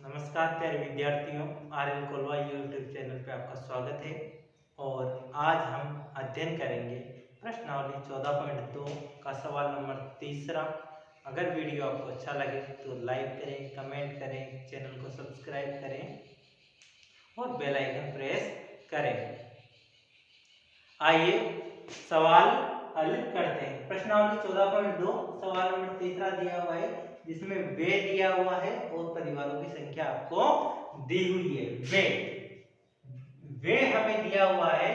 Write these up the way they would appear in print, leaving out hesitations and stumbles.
नमस्कार प्यारे विद्यार्थियों, R L Kolwa YouTube channel पे आपका स्वागत है। और आज हम अध्ययन करेंगे प्रश्नावली 14.2 का सवाल नंबर तीसरा। अगर वीडियो आपको अच्छा लगे तो लाइक करें, कमेंट करें, चैनल को सब्सक्राइब करें और बेल आइकन प्रेस करें। आइए सवाल हल करते हैं। प्रश्नावली 14.2 सवाल नंबर तीसरा दिया हुआ है, जिसमें वे दिया हुआ है और परिवारों की संख्या आपको दी हुई है। वे हमें दिया हुआ है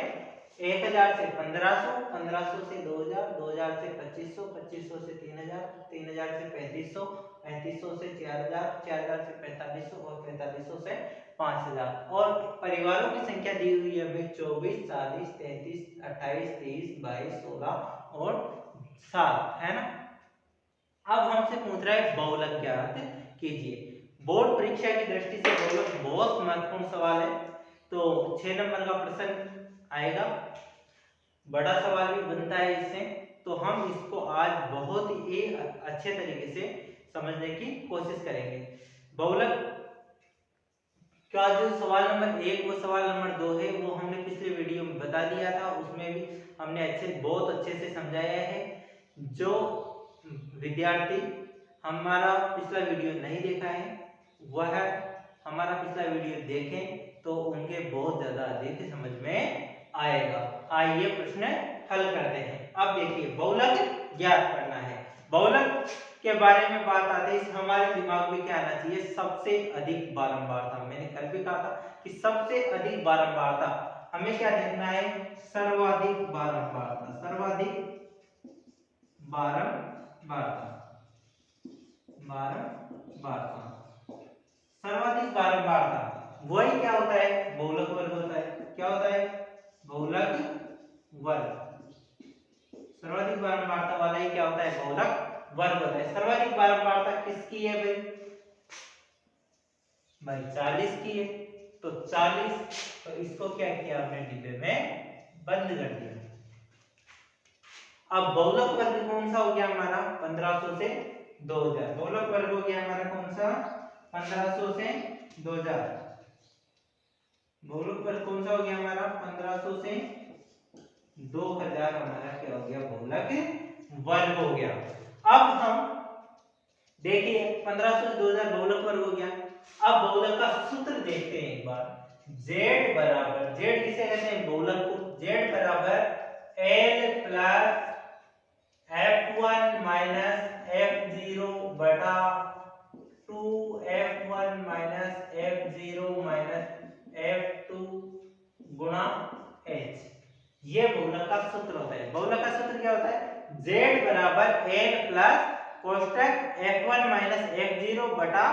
1000 से 1500, 1500 से 2000, 2000 से 2500, 2500 से 3000, 3000 से 3500, 3500 से 4000, 4000 से 4500 और 4500 से 5000। और परिवारों की संख्या दी हुई है हमें 24, 40, 33, 28, 23, 22, 16 और 7, है ना। अब हमसे पूछ रहा है बहुलक ज्ञात कीजिए। बोर्ड परीक्षा की दृष्टि से बहुलक बहुत महत्वपूर्ण सवाल है। तो 6 नंबर का प्रश्न आएगा, बड़ा सवाल भी बनता है इससे। तो हम इसको आज बहुत ही अच्छे तरीके से समझने की कोशिश करेंगे। बहुलक का जो सवाल नंबर 1 व सवाल नंबर 2 है वो हमने पिछले वीडियो में बता दिया था, उसमें भी हमने बहुत अच्छे से समझाया है। जो विद्यार्थी हमारा पिछला वीडियो नहीं देखा है वह हमारा पिछला वीडियो देखें तो उनके बहुत ज्यादा अधिक समझ में आएगा। आइए प्रश्न हल करते हैं। अब देखिए, बहुलक ज्ञात करना है। बहुलक के बारे में बात आते ही हमारे दिमाग में क्या आना चाहिए? सबसे अधिक बारंबारता। मैंने कल भी कहा था कि सबसे अधिक बारंबारता हमें क्या देखना है? सर्वाधिक बारंबारता, सर्वाधिक बारंबारता, बारंबारता, सर्वाधिक बारंबारता वही क्या होता है? बहुलक वर्ग होता है। क्या होता है? बहुलक वर्ग। सर्वाधिक बारंबारता वाला ही क्या होता है? बहुलक वर्ग होता है। सर्वाधिक बारंबारता किसकी है भाई 40 की है। तो 40, तो इसको क्या किया हमने? डिब्बे में बंद कर दिया। अब बहुलक वर्ग कौन सा हो गया हमारा? 1500 से 2000। बहुलक वर्ग हो गया हमारा कौन सा? 1500 से 2000। बहुलक वर्ग कौन सा हो गया हमारा? 1500 से 2000 हमारा क्या हो गया? बहुलक वर्ग हो गया। अब हम देखिए 1500 से 2000 बहुलक वर्ग हो गया। अब बहुलक का सूत्र देखते हैं एक बार। z बराबर, z किसे कहते हैं? बहुलक को। z बराबर l plus f1 minus f0 बटा 2f1 minus f0 minus f2 गुणा h। ये बहुलक का सूत्र होता है। बहुलक का सूत्र क्या होता है? z बराबर l plus कोष्टक f1 minus f0 बटा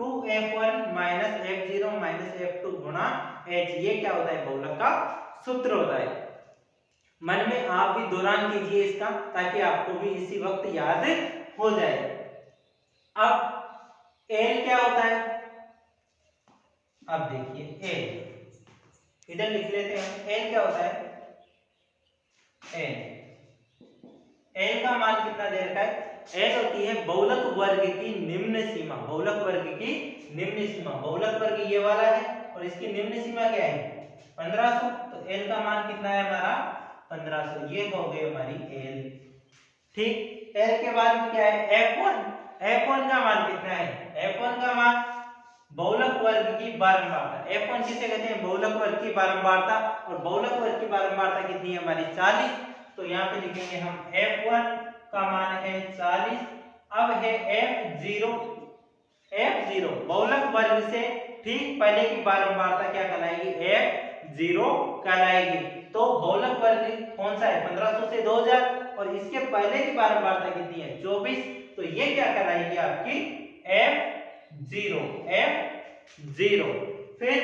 2f1 minus f0 minus f2 गुणा h। ये क्या होता है? बहुलक का सूत्र होता है। मन में आप भी दोहरान कीजिए इसका, ताकि आपको भी इसी वक्त याद हो जाए। अब l क्या होता है? अब देखिए l इधर लिख लेते हैं। l क्या होता है? l का मान कितना दे रखा है? l होती है बहुलक वर्ग की निम्न सीमा। बहुलक वर्ग की निम्न सीमा, बहुलक वर्ग ये वाला है और इसकी निम्न सीमा क्या है? 1500। तो l का मान कितना है हमारा? 1500। ये हो गई हमारी l। ठीक, l के बाद में क्या है? f1। f1 का मान कितना है? f1 का मान बहुलक वर्ग की बारंबारता। f1 किसे कहते हैं? बहुलक वर्ग की बारंबारता। और बहुलक वर्ग की बारंबारता कितनी है हमारी? 40। तो यहाँ पे लिखेंगे हम f1 का मान है 40। अब है f0। f0 बहुलक वर्ग से ठीक पहले की बारंबारता क्या कहलाएगी? f0 कहलाएगी। तो बहुलक वर्ग कौन सा है? 1500 से 2000 और इसके पहले की बारंबारता कितनी है? 24। तो ये क्या कहलाएगी? आपकी f0। f0 फिर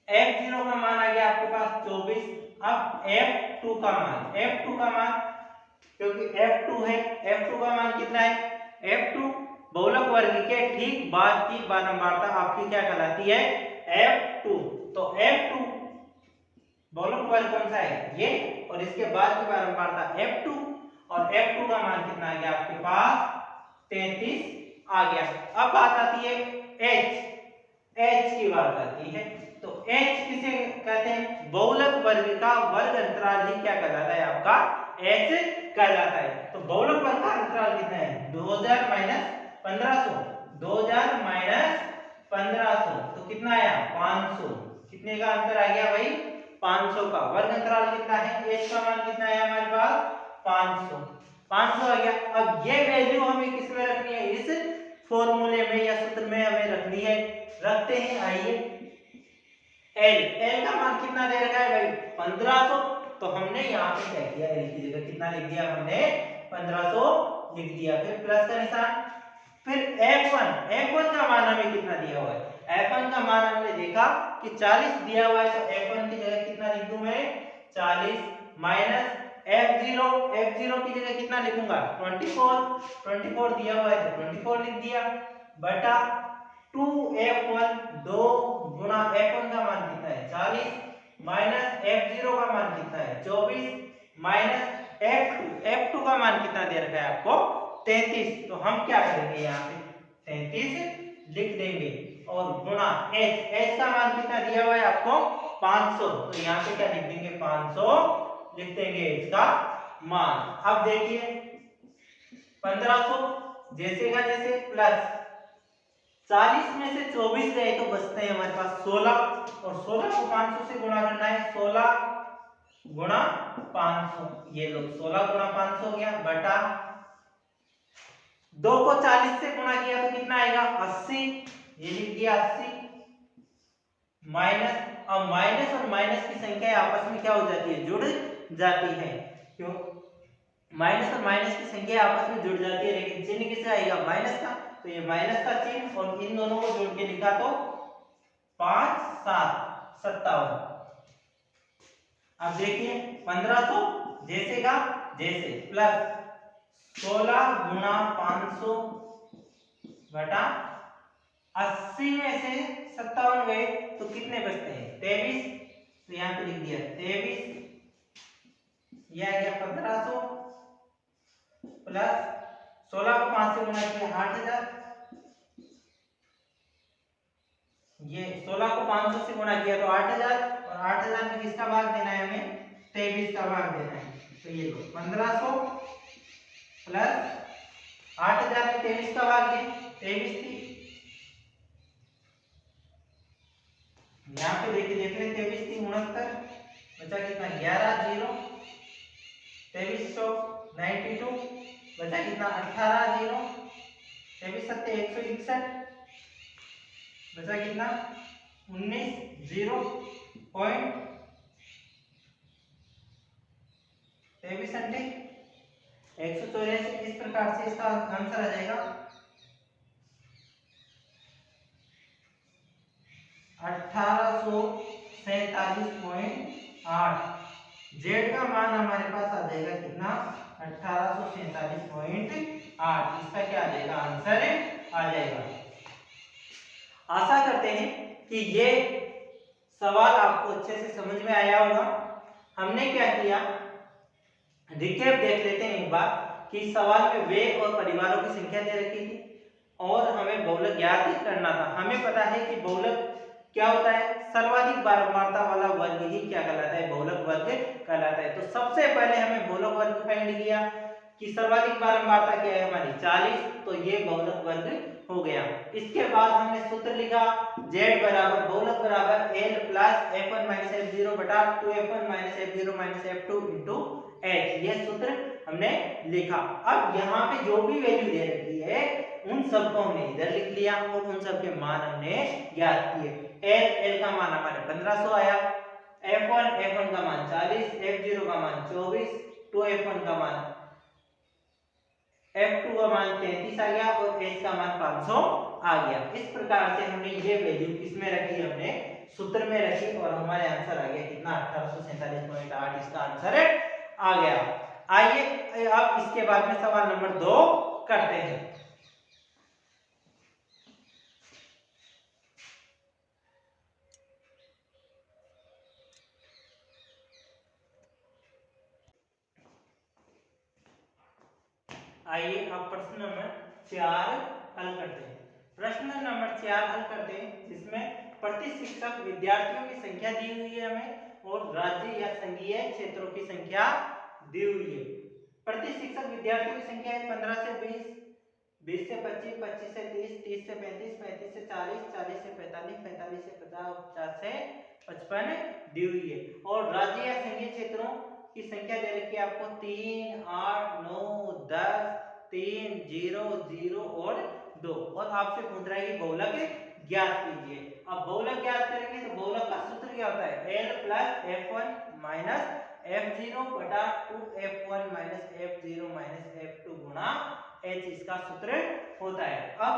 f0 का मान आ गया आपके पास 24। अब f2 का मान, f2 का मान क्योंकि f2 है, f2 का मान कितना है? f2 बहुलक वर्ग के ठीक बाद की बारंबारता आपकी क्या कहलाती है? f2। तो f2 बहुलक वर्ग कौन सा है? ये, और इसके बाद की बारंबारता f2, और f2 का मान कितना आ गया आपके पास? 33 आ गया। अब बात आती है एच की बात आती है तो एच किसे कहते हैं? बहुलक वर्ग का वर्ग अंतराल ही क्या कहलाता है? आपका एच कहलाता है। तो बहुलक वर्ग का अंतराल कितना है? 2000 माइनस 1500, 2000 माइनस 1500 तो कितना आया? 500। कितने का अंतर आ गया भाई? 500 का। वर्ग अंतराल कितना है? एच का मान कितना है हमारे पास? 500। 500 आ गया। अब ये वैल्यू हमें किस में रखनी है? इस फॉर्मूले में या सूत्र में हमें रखनी है। रखते हैं, आइए। एल का मान कितना दे रखा है भाई? 1500। तो हमने यहाँ पे क्या किया? एल की जगह कितना लिख दिया हमने? 1500 लिख दिया। फिर प्लस का निशान। फिर F1 का मान हमें कितना दिया हुआ है? F1 का मान हमने देखा कि 40 दिया हुआ है, तो F1 की जगह कितना लिख दूं मैं? 40 माइनस F0 की जगह कितना लिखूंगा? 24 दिया हुआ है तो 24 लिख दिया, बटा 2F1, 2 गुणा F1 का मान कितना है? 40 माइनस F0 का मान कितना है? 24 माइनस F2 का मान कितना दे रखा है आपको? 33। तो हम क्या करेंगे? यहाँ पे 33 लिख देंगे और गुणा एच का मान कितना दिया हुआ है आपको? 500। तो यहाँ पे क्या लिख देंगे? 500 लिख देंगे एच का मान। अब देखिए 1500 जैसे का जैसे प्लस 40 में से 24 गए तो बचते हैं हमारे पास 16 और 16 को 500 से गुणा करना है। 16 गुणा 500, ये लो 16 गुणा 500 हो गया, बटा 2 को 40 से गुणा किया तो कितना आएगा? 80, ये लिख दिया 80 माइनस। अब माइनस और माइनस की संख्या आपस में क्या हो जाती है? जुड़ जाती है। क्यों? माइनस और माइनस की संख्या आपस में जुड़ जाती है, लेकिन चिन्ह किसका आएगा? माइनस का। तो ये माइनस का चिन्ह और इन दोनों को जोड़ के लिखा तो 5 7 57। अब देखिए 1500 जैसे का जैसे प्लस 16 गुणा 500 बटा 80 में से 57 गए तो कितने बचते हैं? 23। तो यहाँ पे लिख दिया 23, यह आ गया 1500 प्लस 16 को 5 से गुणा किया 8000, ये 16 को 500 से गुणा किया तो 8000 और 8000 में किसका भाग देना है हमें? 23 का भाग देना है। तो ये लो 1500 प्लस 8000 में 23 का भाग दें, 23 थी। यहाँ पे देखिए देख रहे 23 थी 69, बचा कितना? 11 0, 2392 बचा कितना? 18 0, 23 7 161 बचा कितना? 19 0 पॉइंट 23 अंटे 184। इस प्रकार से इसका आंसर आ जाएगा 1847.8। जेड का मान हमारे पास आ जाएगा कितना? 1847.8। इसका क्या आ जाएगा? आंसर आ जाएगा। आशा करते हैं कि ये सवाल आपको अच्छे से समझ में आया होगा। हमने क्या किया, रिकैप देख लेते हैं एक बार कि सवाल में वे और परिवारों की संख्या दे रखी थी और हमें बहुलक ज्ञात करना था। हमें पता है कि बहुलक क्या होता है? सर्वाधिक बारंबारता वाला वर्ग ही क्या कहलाता है? बहुलक वर्ग कहलाता है। तो सबसे पहले हमें बहुलक वर्ग फाइंड किया कि सर्वाधिक बारंबारता क्या है हमारी? 40, तो ये बहुलक वर्ग हो गया। इसके बाद हमने सूत्र लिखा z बराबर बहुलक बराबर l plus f1 minus f0 बटा 2f1 minus f0 minus f2 into h। ये सूत्र हमने लिखा। अब यहाँ पे जो भी वैल्यू दे रखी है उन सबको हमने इधर लिख लिया और उन सब के मान हमने ज्ञात किए। l का मान हमारे 1500 आया, f1 का मान 40, f0 का मान 24, 2f1 का मान F2 का मान 33 आ गया और H का मान 500 आ गया। इस प्रकार से हमने ये वैल्यू किसमें रखी? हमने सूत्र में रखी और हमारे आंसर आ गया कितना? 1847.8 इसका आंसर आ गया। आइए अब इसके बाद में सवाल नंबर 2 करते हैं। आइए अब प्रश्न नंबर 4 हल करते हैं। प्रश्न नंबर 4 हल करते हैं, जिसमें प्रति शिक्षक विद्यार्थियों की संख्या दी हुई है हमें और राज्य या संघीय क्षेत्रों की संख्या दी हुई है। प्रति शिक्षक विद्यार्थियों की संख्या है 15 से 20, 20 से 25, 25 से 30, 30 से 35, 35 से 40, 40 से 45, 45 से 50, 50 से 55 दी हुई है। और राज्य या संघीय क्षेत्रों की संख्या दे रखी है आपको 3, 8, 9, 10, 3, 0, 0 और 2। और आपसे पूछ रहा है कि बहुलक ज्ञात कीजिए। अब बहुलक ज्ञात करेंगे तो बहुलक का सूत्र क्या होता है? L plus F1 minus F0 बटा 2F1 minus F0 minus F2 गुणा H इसका सूत्र होता है। अब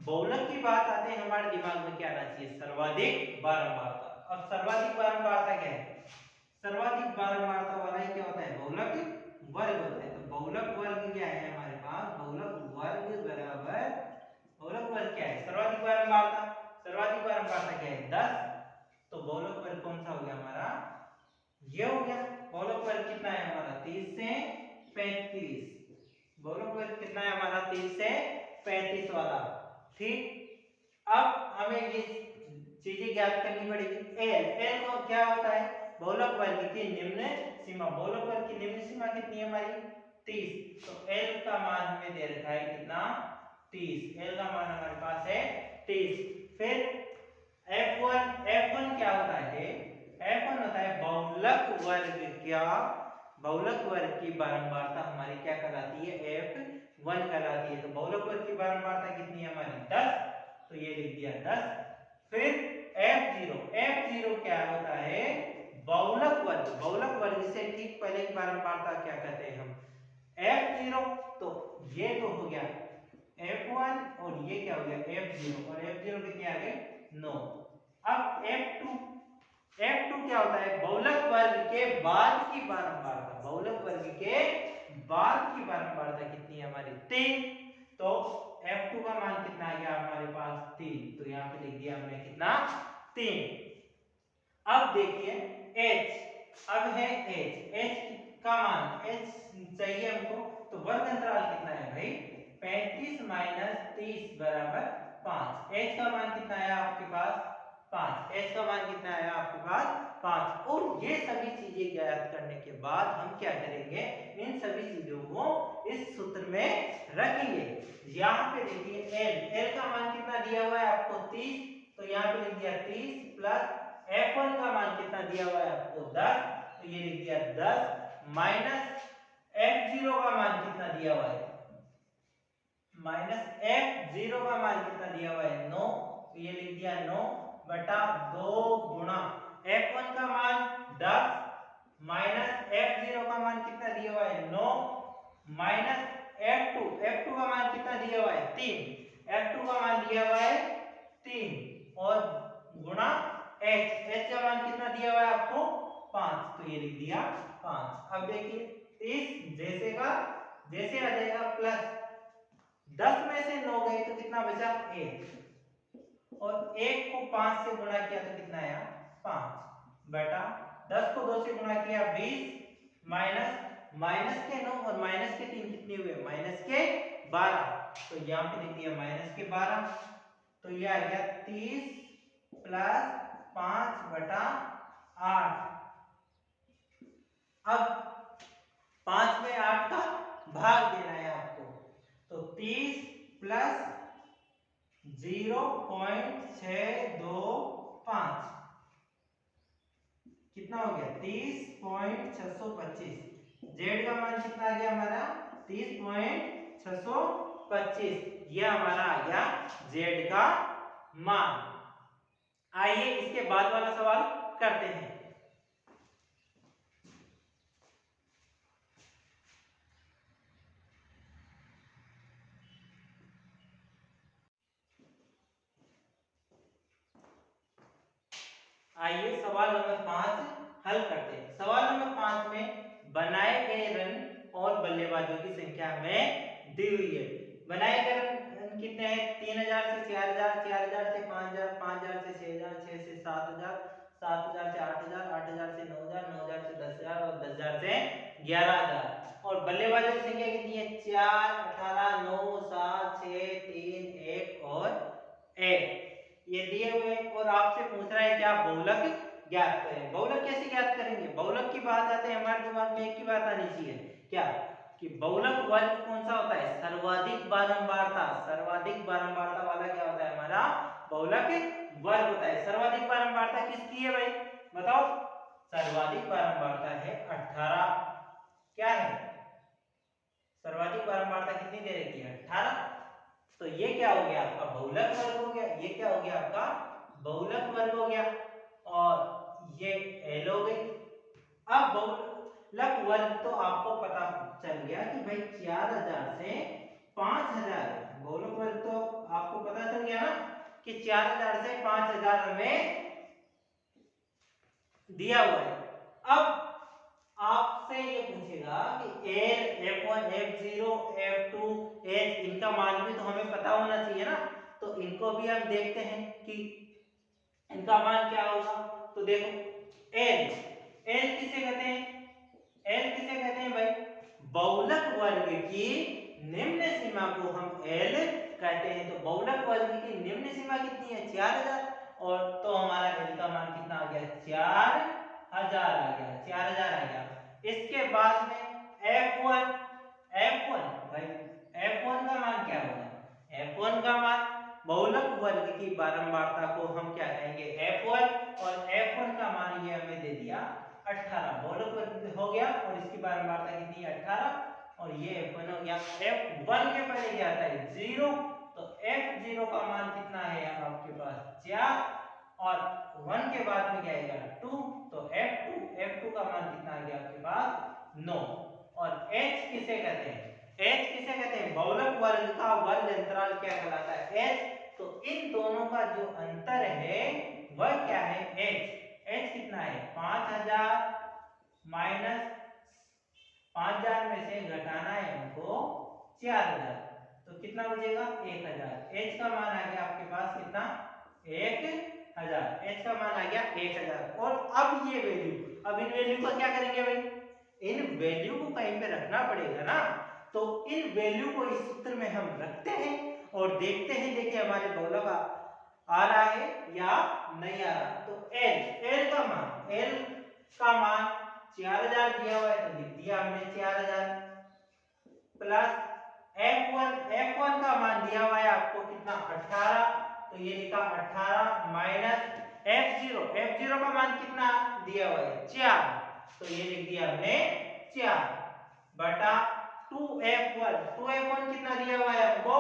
बहुलक की बात आते हैं, हमारे दिमाग में क्या आना चाहिए? सर्वाधिक बारंबारता। अब सर्वाधिक बारंबारता क्या है? सर्वाधिक बारंबारता वाला ही क्या होता है? बहुलक वर्ग होता है। तो बहुलक वर्ग क्या है हमारे पास? बहुलक वर्ग बराबर, बहुलक वर्ग क्या है? सर्वाधिक बारंबारता। सर्वाधिक बारंबारता क्या है? 10। तो बहुलक वर्ग कौन सा हो गया हमारा? ये हो गया। बहुलक वर्ग कितना है हमारा? 30 से 35। बहुलक वर्ग कितना है हमारा? 30 से 35 वाला। ठीक। अब हमें ये चीजें ज्ञात करनी पड़ेगी। एल को क्या होता है? बहुलक वर्ग की निम्न सीमा। बहुलक वर्ग की निम्न सीमा कितनी है हमारी? 30। तो एल का मान हमें दे रखा है कितना? 30। एल का मान हमारे पास है 30। फिर F1 क्या होता है? F1 होता है बहुलक वर्ग क्या? बहुलक वर्ग की बारंबारता हमारी क्या कहलाती है? F1 कहलाती है। तो बहुलक वर्ग की बारंबारता कितनी है हमारी? 10। तो ये लिख दिया 10। फिर F0 क्या होता है? बहुलक वर्ग। बहुलक वर्ग से ठीक पहले की बारंबारता क्या कहते हैं हम? F0। तो ये तो हो गया F1 और ये क्या हो गया? F0। और F0 कितने आ गए? 9। अब F2 क्या होता है? बहुलक वर्ग के बाद की बारंबारता। बहुलक वर्ग के बाद की बारंबारता कितनी है हमारी? 3। तो F2 का मान कितना आ गया हमारे पास? 3। तो यहाँ पे लिख दिया हमने कितना? 3। अब देखिए H। अब है H का मान, H चाहिए हमको। तो वर्ग अंतराल कितना है भाई? 35 माइनस 30 बराबर 5। H का मान कितना आया आपके पास? 5। H का मान कितना आया आपके पास? 5। और ये सभी चीजें ज्ञात करने के बाद हम क्या करेंगे? इन सभी चीजों को इस सूत्र में रखेंगे। यहाँ पे देखिए L का मान कितना दिया हुआ है आपको? 30। तो यहाँ पे लिख दिया 30 प्लस F1 का मान कितना दिया हुआ है आपको? 10। तो ये लिख दिया 10 माइनस F0 का मान कितना दिया हुआ है? माइनस F0 का मान कितना दिया हुआ है? 9। तो ये लिख दिया 9 बटा 2 गुणा F1 का मान 10 माइनस F0 का मान कितना दिया हुआ है? 9 माइनस F2 का मान कितना दिया हुआ है? 3। F2 का मान दिया हुआ है 3 और गुणा H का मान कितना दिया हुआ है आपको? 5। तो ये लिख दिया 5। अब देखिए इस जैसे आ जाएगा प्लस 10 में से 9 गए तो कितना बचा? 1। और 1 को 5 से गुणा किया तो कितना आया? 5 बटा 10 को 2 से गुणा किया 20 माइनस के 9 और माइनस के 3 कितने हुए? माइनस के 12। तो यहाँ पे लिख दिया माइनस के 12। तो ये आ गया 30 प्लस 5 बटा 8। अब 5 में 8 का भाग देना है आपको। तो 30 प्लस 0.625 कितना हो गया? 30.625। जेड का मान कितना आ गया हमारा? 30.625। यह हमारा आ गया जेड का मान। आइए इसके बाद वाला सवाल करते हैं। आइए सवाल नंबर 5 हल करते हैं। सवाल नंबर 5 में बनाए गए रन और बल्लेबाजों की संख्या हमें दी हुई है। बनाए गए रन कितने हैं? 3000 से 4000, 4000 से 5000, 5000 से 6000, 6 से 7000, 7000 से 8000, 8000 से 9000, 9000 से 10000 और 10000 से 11000। और बल्लेबाजों की संख्या कितनी है? 4, 18, 9, 7, 6, 3, 1 और रहा है क्या, बहुलक ज्ञात करें। बहुलक कैसे ज्ञात करेंगे, बहुलक की बात आते हैं हमारे दिमाग में एक ही बात आनी चाहिए क्या, कि बहुलक वर्ग कौन सा होता है, सर्वाधिक बारंबारता, सर्वाधिक बारंबारता वाला क्या होता है हमारा बहुलक वर्ग होता है। सर्वाधिक बारंबारता किसकी है भाई बताओ, सर्वाधिक बारंबारता है 18, क्या है सर्वाधिक बारंबारता कितनी दे रखी है 18। तो ये क्या हो गया आपका बहुलक वर्ग हो गया, ये क्या हो गया आपका बहुलक वर्ग हो गया, और ये एल हो गई। अब बहुलक वर्ग तो आपको पता चल गया कि भाई 4000 से 5000, बहुलक वर्ग तो आपको पता चल गया ना कि 4000 से 5000 हमें दिया हुआ है। अब आपसे ये पूछेगा कि L, F1, F0, F2, H इनका मान भी तो हमें पता होना चाहिए ना, तो इनको भी हम देखते हैं कि इनका मान क्या होगा। तो देखो एल, एल किसे कहते हैं, एल किसे कहते हैं भाई, बहुलक वर्ग की निम्न सीमा को हम एल कहते हैं। तो बहुलक वर्ग की निम्न सीमा कितनी है 4000, और तो हमारा एल का मान कितना आ गया 4000 आ गया, 4000 आ गया। इसके बाद में F1, F1 भाई F1 का मान क्या होगा, F1 का मान बहुलक वर्ग की बारंबारता को हम क्या कहेंगे F1, और F1 का मान ये हमें दे दिया 18, बहुलक वर्ग हो गया और इसकी बारंबारता कितनी है 18, और ये F1 हो गया। F1 के पहले क्या आता है 0, तो F0 का मान कितना है आपके पास 4, और 1 के बाद में क्या आएगा 2, तो F2, F2 का मान कितना आ गया आपके पास 9। और H किसे कहते हैं, H किसे कहते हैं, बहुलक वर्ग का वर्ग अंतराल क्या कहलाता है H। तो इन दोनों का जो अंतर है वह क्या है H, H कितना है 5000 माइनस 5000 में से घटाना है हमको 4000, तो कितना बचेगा 1000। H का मान आ गया आपके पास कितना 1000, H का मान आ गया 1000। और अब ये वैल्यू, अब इन वैल्यू का क्या करेंगे भाई, इन वैल्यू को कहीं पे रखना पड़ेगा ना, तो इन वैल्यू को इस सूत्र में हम रखते हैं और देखते हैं देखिए हमारे बहुलक आ रहा है या नहीं आ रहा। तो L का मान, L का मान 4000 दिया हुआ है तो लिख दिया हमने 4000, प्लस F1 का मान दिया हुआ है आपको कितना 18, तो ये लिखा 18 माइनस F0 का मान कितना दिया हुआ है 4, तो ये लिख दिया हमने 4 बटा 2F1 कितना दिया हुआ है हमको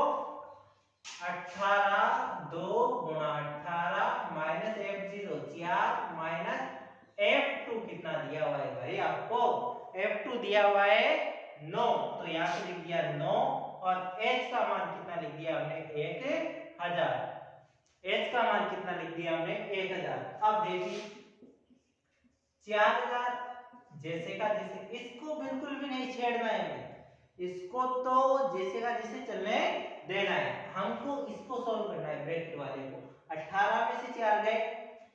18, 2 गुणा 18 माइनस F0 4 माइनस F2 कितना दिया हुआ है भाई आपको, F2 दिया हुआ है 9, तो यहाँ पे लिख दिया 9, और H का मान कितना लिख दिया हमने 1000, H का मान कितना लिख दिया हमने 1000। अब देखिए 4000 जैसे का जैसे, इसको बिल्कुल भी नहीं छेड़ना है हमें, इसको तो जैसे का जैसे चलने देना है, हमको इसको सॉल्व करना है ब्रैकेट वाले को। 18 में से 4 गए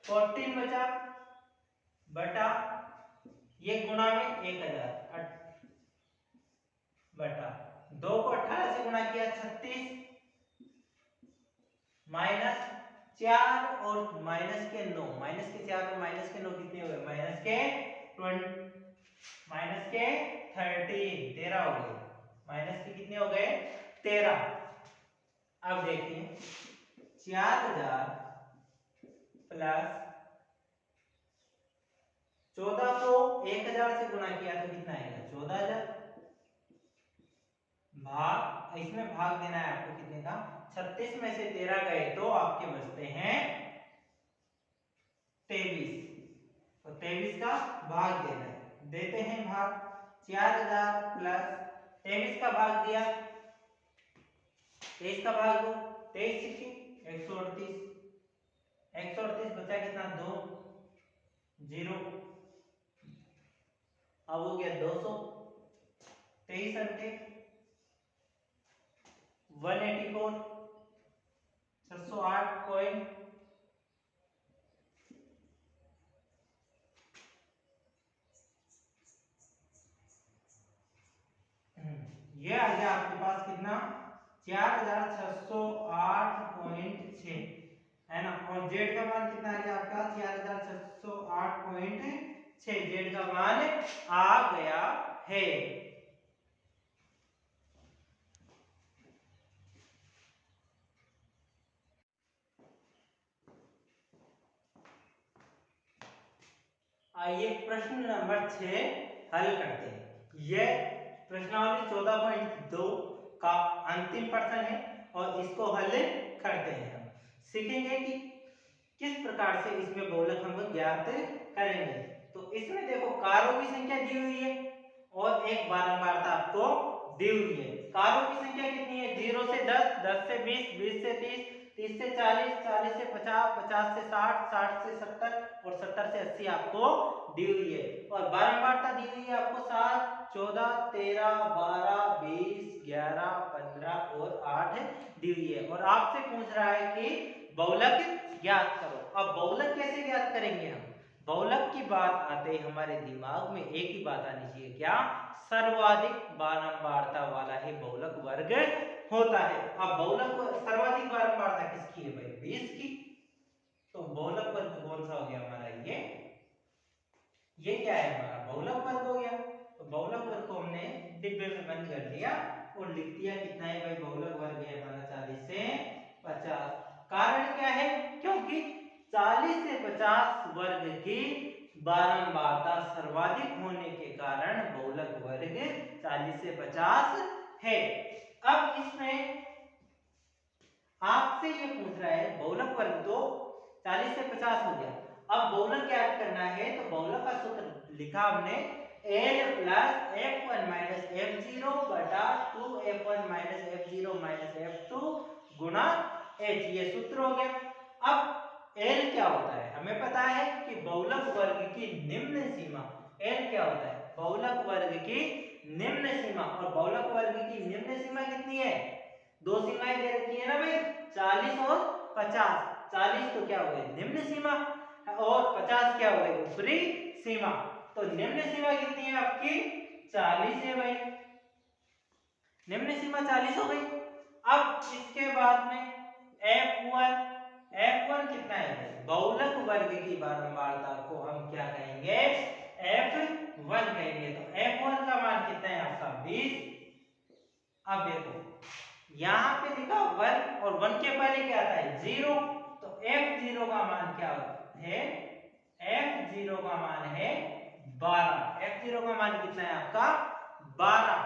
14 बचा, बटा ये गुणा में 1000 बटा 2 को 18 से गुणा किया 36 माइनस 4 और माइनस के 9, माइनस के 4 और माइनस के 9 कितने हुए माइनस के 13 13 हो गए, माइनस के कितने हो गए 13। अब देखिए 4000 प्लस 14 को 1000 से गुणा किया तो कितना आएगा 14000, भाग इसमें भाग देना है आपको कितने का 36 में से 13 गए तो आपके बचते हैं 23, तो 23 का भाग देना है, देते हैं भाग 4000 प्लस 23 का भाग दिया, 23 का भाग दो 23 सिक्के 138, 138 बचा कितना 2 0, अब हो गया 200, 23 अंटे 184, 608 पॉइंट ये आ गया आपके पास कितना 4608.6, है ना। और जेड का मान कितना आ गया आपका 4608.6, जेड का मान आ गया है। आइए प्रश्न नंबर 6 हल करते हैं। यह प्रश्नावली 14.2 का अंतिम प्रश्न है और इसको हल करते हैं। हम सीखेंगे कि किस प्रकार से इसमें बहुलक हम ज्ञात करेंगे। तो इसमें देखो कारों की संख्या दी हुई है और एक बारंबारता आपको दी हुई है। कारों की संख्या कितनी है? 0 से 10, 10 से 20, 20 से 30, 30 से 40, 40 से 50, 50 से 60, 60 से 70 और 70 से 80 आपको दी हुई है। और बारंबारता दी हुई है आपको 7, 14, 13, 12, 20, 11, 15 और 8 दी हुई है। और आपसे पूछ रहा है कि बहुलक ज्ञात करो। अब बहुलक कैसे ज्ञात करेंगे हम? बहुलक की बात आते ही हमारे दिमाग में एक ही बात आनी चाहिए, क्या? सर्वाधिक बारंबारता वाला ही बहुलक वर्ग होता है। अब बहुलक सर्वाधिक बारंबारता किसकी है भाई? 20 की। तो बहुलक वर्ग कौन सा हो गया हमारा? ये क्या है? हमारा बहुलक वर्ग हो गया। तो बहुलक वर्ग को हमने डिब्बे में बंद कर दिया और लिख दिया कितना है भाई? बहुलक वर्ग है हमारा 40 से 50। कारण क्या है? क्योंकि 40 से 50 वर्ग की बारंबारता सर्वाधिक होने के कारण बहुलक वर्ग 40 से 50 है। अब इसमें आपसे ये पूछ रहा है बहुलक वर्ग तो 40 से 50 हो गया। अब बहुलक ज्ञात करना है तो बहुलक का सूत्र लिखा हमने L plus F1 minus F0 बटा 2F1 minus F0 minus F2 गुणा H, ये सूत्र हो गया। अब L क्या होता है? हमें पता है कि बहुलक वर्ग की निम्न सीमा L क्या होता है? बहुलक वर्ग की निम्न सीमा। और बहुलक वर्ग की निम्न सीमा कितनी है? दो सीमाएं दे रखी है ना भाई, 40 और 50। 40 तो क्या हो गई? निम्न सीमा, और 50 क्या हो गई? ऊपरी सीमा। तो निम्न सीमा कितनी है आपकी? 40 है भाई, निम्न सीमा 40 हो गई। अब इसके बाद में F1, F1 कितना है भाई? बहुलक वर्ग की बारंबारता को हम क्या कहेंगे? F1 कहेंगे। तो F1 का मान कितना है आपका? 20। अब देखो यहाँ पे लिखा 1 और 1 के पहले क्या आता है? 0। तो F0 का मान क्या है? F0 का मान है 12। F0 का मान कितना है आपका? 12।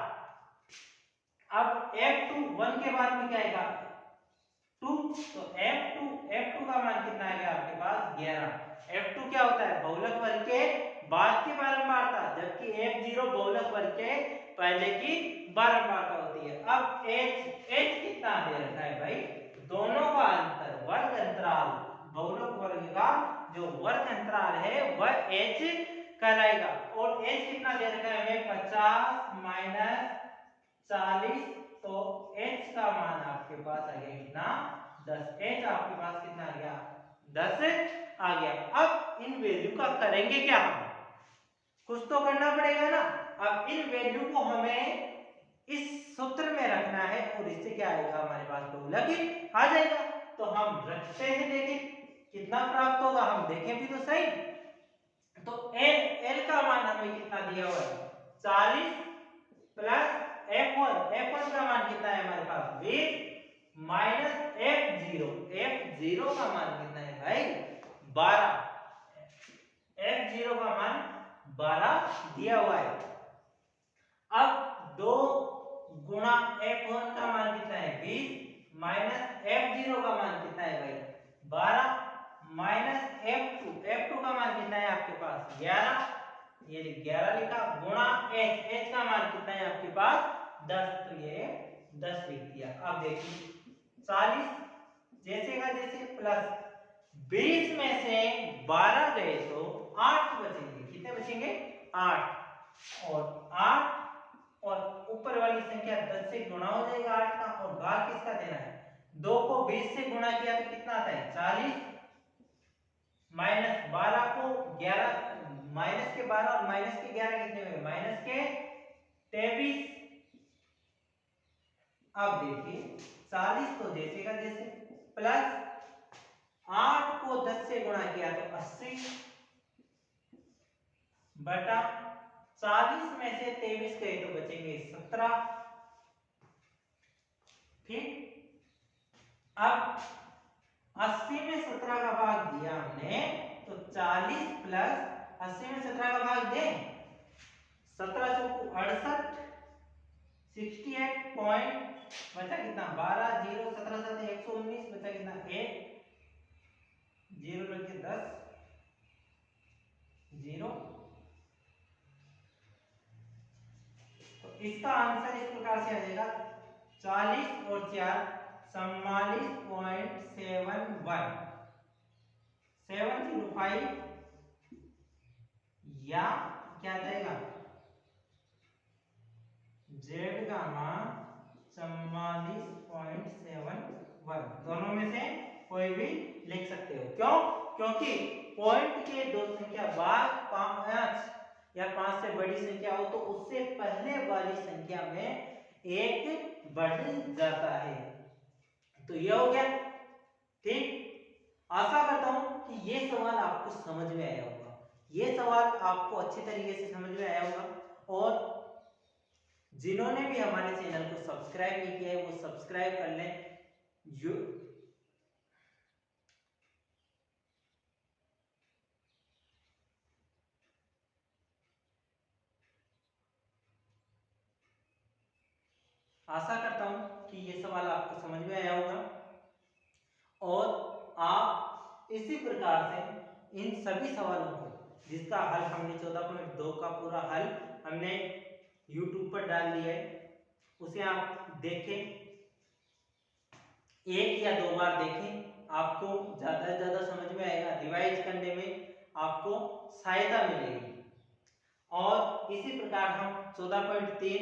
अब F2 1 के बाद में क्या आएगा? 2। तो F2 का मान कितना आएगा आपके पास? 11। F2 क्या होता है? बहुलक वर्ग के बाद की बारंबारता, जबकि F0 बहुलक वर्ग के पहले की बारंबारता होती है। अब H कितना दे रखा है भाई? दोनों का अंतर, वर्ग अंतराल, बहुलक वर्ग का जो वर्ग अंतराल है वह H कहलाएगा। और H कितना दे रखा है हमें? 50 माइनस 40। तो H का मान आपके पास आ गया कितना? 10। H आपके पास कितना आ गया? 10 आ गया। अब इन वैल्यू का करेंगे क्या? हम कुछ तो करना पड़ेगा ना। अब इन वैल्यू को हमें इस सूत्र में रखना है और इससे क्या आएगा हमारे पास? बहुलक आ जाएगा। तो हम रखते हैं, देखें कितना प्राप्त होगा, हम देखें भी तो सही। तो L का मान हमें कितना दिया हुआ है? 40 प्लस F1 का मान कितना है हमारे पास? 20 माइनस F0 का मान कितना है भाई? 12। F0 का मान 12 दिया हुआ है। अब 2 गुणा F1 का मान कितना है? 20 माइनस F0 का मान कितना है भाई? 12 माइनस F2 का मान कितना है आपके पास? 11, ये 11 लिखा, गुणा H का मान कितना है आपके पास? 10। तो ये 10 लिख दिया। अब देखिए 40 जैसे का जैसे प्लस 20 में से 12 गए तो 8 बचेंगे। कितने बचेंगे? 8। और 8 और ऊपर वाली संख्या 10 से गुणा हो जाएगा 8 का, और भाग किसका देना है? 2 को 20 से गुणा किया तो कितना आता है? 40 माइनस 12 को 11, माइनस के 12 और माइनस के 11 कितने हुए? माइनस के 23। अब देखिए 40 तो जैसे का जैसे, प्लस 8 को 10 से गुणा किया तो 80 बटा 40 में से 23 गए तो बचेंगे 17। ठीक, अब 80 में 17 का भाग दिया हमने तो 40 प्लस 80 में 17 का भाग दें 17 चौको 68 68 पॉइंट बचा कितना 12 0 17 7 119 बचा कितना 1 0 रखिए 10 0। तो इसका आंसर इस प्रकार से आ जाएगा 40 और 4 44.71 705 या क्या जाएगा जेड का मान 44.71 दोनों में से कोई भी लिख सकते हो। क्यों? क्योंकि पॉइंट के दो संख्या बाद 5 या 5 से बड़ी संख्या हो तो उससे पहले वाली संख्या में एक बढ़ जाता है। तो ये हो गया। ठीक, आशा करता हूं कि ये सवाल आपको समझ में आया होगा, ये सवाल आपको अच्छी तरीके से समझ में आया होगा। और जिन्होंने भी हमारे चैनल को सब्सक्राइब नहीं किया है वो सब्सक्राइब कर लें। आशा करता हूं कि ये सवाल आपको समझ में आया होगा और आप इसी प्रकार से इन सभी सवालों को जिसका हल हमने 14.2 का पूरा हल हमने YouTube पर डाल दिया है, उसे आप देखें, एक या दो बार देखें, आपको ज्यादा से ज्यादा समझ में आएगा, रिवाइज करने में आपको सहायता मिलेगी। और इसी प्रकार हम 14.3